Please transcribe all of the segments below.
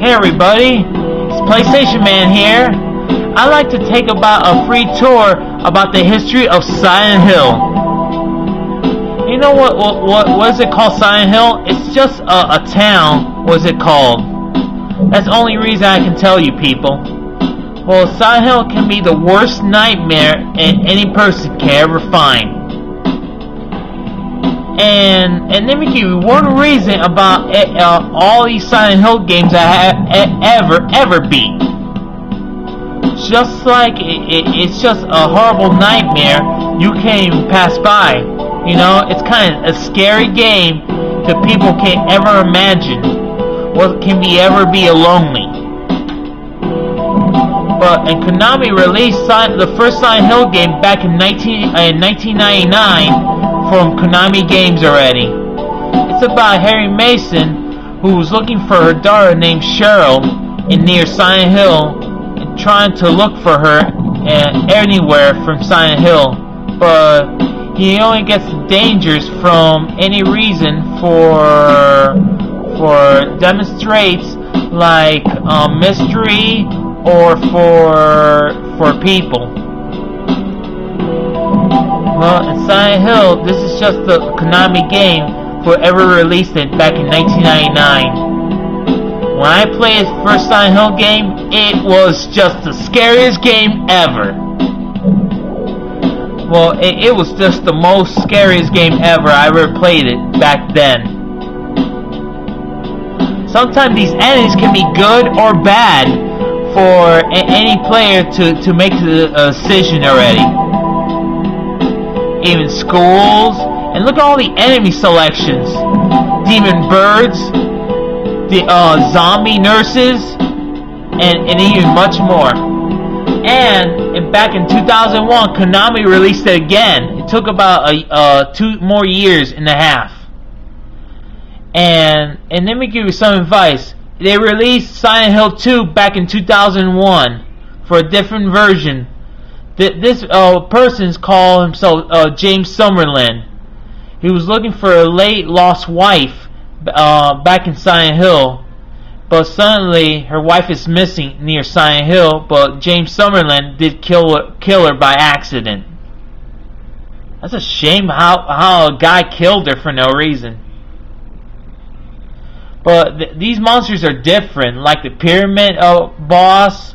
Hey everybody, it's PlayStation Man here. I'd like to take about a free tour about the history of Silent Hill. You know what is it called, Silent Hill? It's just a town. What is it called? That's the only reason I can tell you people. Well, Silent Hill can be the worst nightmare any person can ever find. And let me give you one reason about all these Silent Hill games I have ever beat. Just like it's just a horrible nightmare you can't even pass by. You know, it's kind of a scary game that people can't ever imagine what can ever be lonely. But and Konami released the first Silent Hill game back in 1999 from Konami Games already. It's about Harry Mason, who was looking for her daughter named Cheryl near Silent Hill and trying to look for her anywhere from Silent Hill, but he only gets dangers from any reason for demonstrates like mystery or for people. Well, in Silent Hill, this is just the Konami game whoever released it back in 1999. When I played the first Silent Hill game, it was just the scariest game ever. Well, it was just the most scariest game ever. I ever played it back then. Sometimes these enemies can be good or bad for any player to make the decision already. Even schools, and look at all the enemy selections: demon birds, the zombie nurses, and even much more. And back in 2001, Konami released it again. It took about 2 more years and a half. And let me give you some advice. They released Silent Hill 2 back in 2001 for a different version. This person's called himself James Summerlin. He was looking for a late lost wife back in Silent Hill, but suddenly her wife is missing near Silent Hill. But James Summerlin did kill her by accident. That's a shame how a guy killed her for no reason. But these monsters are different, like the pyramid boss,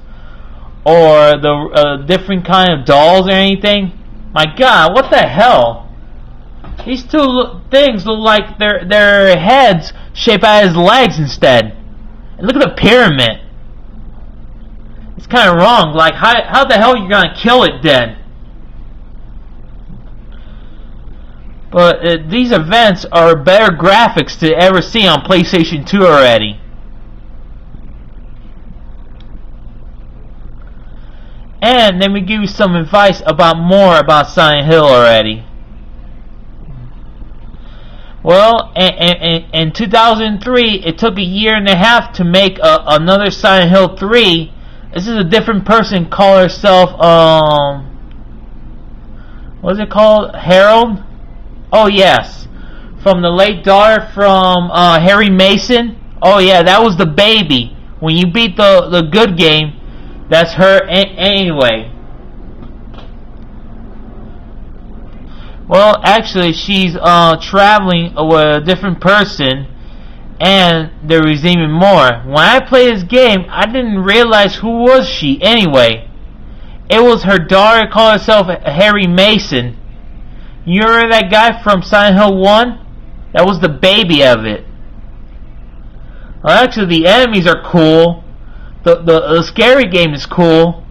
or the different kind of dolls or anything. My God, what the hell? These two things look like their heads shaped out his legs instead. And look at the pyramid. It's kind of wrong. Like, how the hell are you gonna kill it then? But these events are better graphics to ever see on PlayStation 2 already. And let me give you some advice more about Silent Hill already. Well, in 2003, it took a year and a half to make another Silent Hill 3. This is a different person, called herself, what is it called? Harold? Oh yes, from the late daughter from Harry Mason. Oh yeah, that was the baby. When you beat the good game, that's her anyway. Well, actually, she's traveling with a different person, and there is even more. When I played this game, I didn't realize who was she anyway. It was her daughter, called herself Harry Mason. You remember that guy from Silent Hill 1? That was the baby of it. Well, actually, the enemies are cool. The scary game is cool.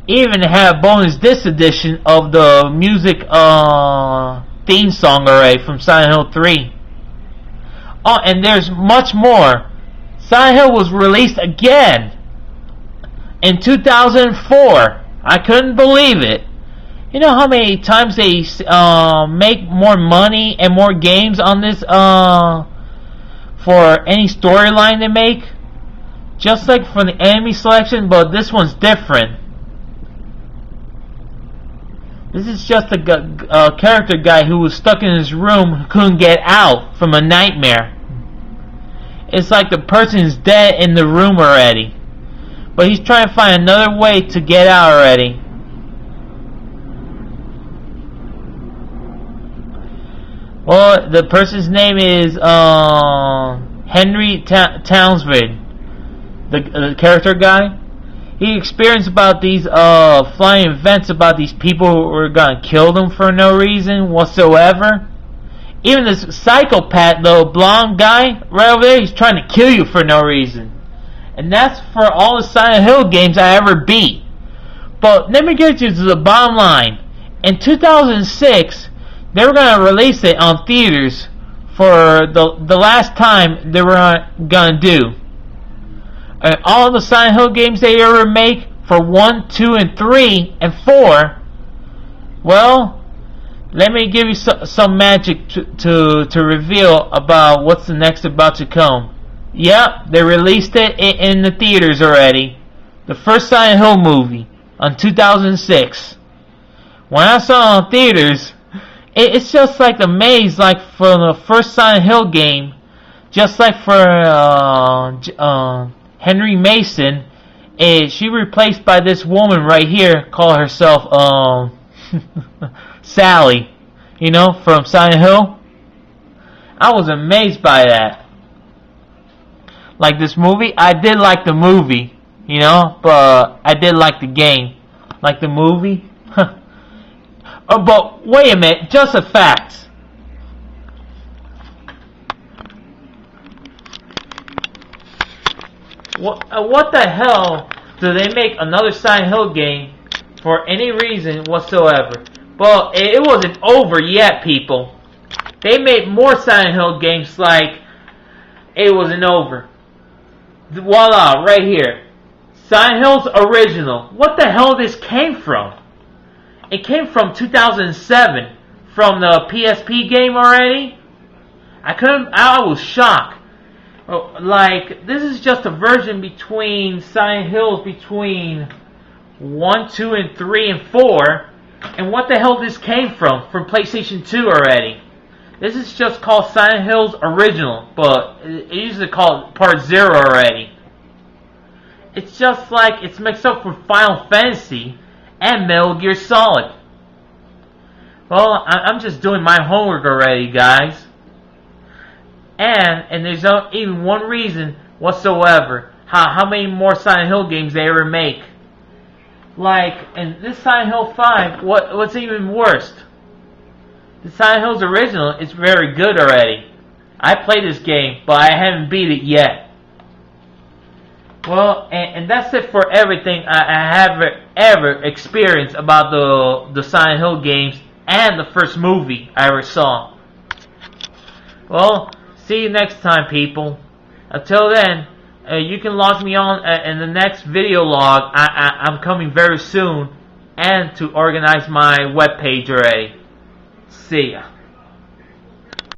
Even have bonus disc edition of the music theme song already from Silent Hill 3. Oh, and there's much more. Silent Hill was released again in 2004. I couldn't believe it. You know how many times they make more money and more games on this for any storyline they make? Just like for the enemy selection, but this one's different. This is just a character guy who was stuck in his room who couldn't get out from a nightmare. it's like the person is dead in the room already. But he's trying to find another way to get out already. Well, the person's name is Henry Townsend, the character guy. He experienced about these flying events about these people who were gonna kill them for no reason whatsoever. Even this psychopath, the blonde guy right over there, he's trying to kill you for no reason. And that's for all the Silent Hill games I ever beat. But let me get you to the bottom line. In 2006, they were going to release it on theaters for the last time they were going to do. And all the Silent Hill games they ever make for 1, 2, and 3, and 4, well, let me give you some magic to reveal about what's the next about to come. Yep, they released it in the theaters already. The first Silent Hill movie on 2006. When I saw it on theaters, it's just like the maze, like from the first Silent Hill game, just like for Henry Mason. She replaced by this woman right here, call herself Sally, you know, from Silent Hill. I was amazed by that. Like this movie, I did like the movie, you know, but I did like the game. Like the movie? Oh, but wait a minute, just a fact. What the hell do they make another Silent Hill game for any reason whatsoever? Well, it wasn't over yet, people. They made more Silent Hill games like it wasn't over. Voila, right here. Silent Hill's original. What the hell this came from? It came from 2007. From the PSP game already? I was shocked. Like, this is just a version between Silent Hills between 1, 2, and 3, and 4. And what the hell this came from PlayStation 2 already. This is just called Silent Hills Original, but it usually called Part 0 already. It's just like it's mixed up with Final Fantasy and Metal Gear Solid. Well, I'm just doing my homework already, guys. And there's not even one reason whatsoever how many more Silent Hill games they ever make. Like, in this Silent Hill 5, what's even worse? The Silent Hills original is very good already. I played this game, but I haven't beat it yet. Well, and that's it for everything I have ever experienced about the Silent Hill games and the first movie I ever saw. Well, see you next time, people. Until then, you can log me on in the next video log. I'm coming very soon, and to organize my webpage already. See ya.